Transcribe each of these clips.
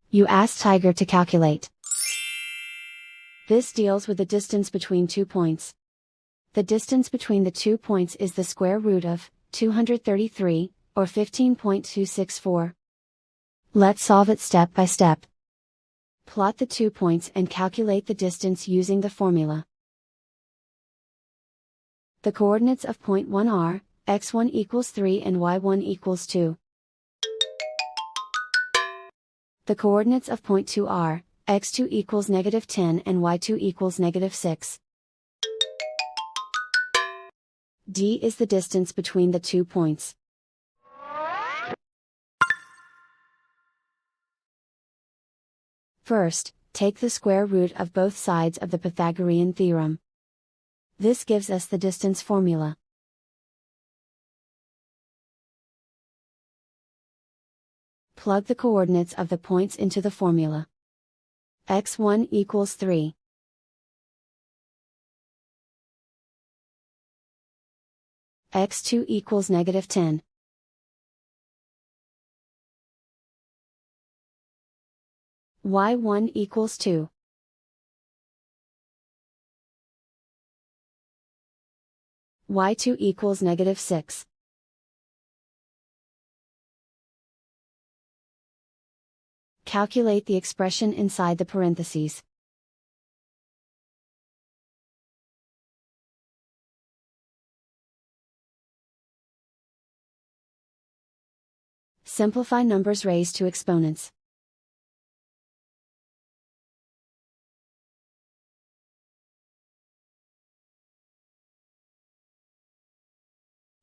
You ask Tiger to calculate. This deals with the distance between 2 points. The distance between the 2 points is the square root of 233, or 15.264. Let's solve it step by step. Plot the 2 points and calculate the distance using the formula. The coordinates of point 1 are, x1 equals 3 and y1 equals 2. The coordinates of point 2 are, x2 equals -10 and y2 equals -6. D is the distance between the 2 points. First, take the square root of both sides of the Pythagorean theorem. This gives us the distance formula. Plug the coordinates of the points into the formula. x1 equals 3. x2 equals -10. y1 equals 2. y2 equals -6. Calculate the expression inside the parentheses. Simplify numbers raised to exponents.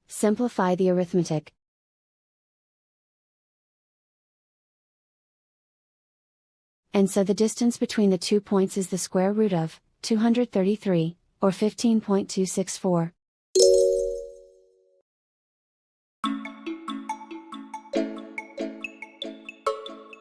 Simplify the arithmetic. And so the distance between the 2 points is the square root of 233, or 15.264.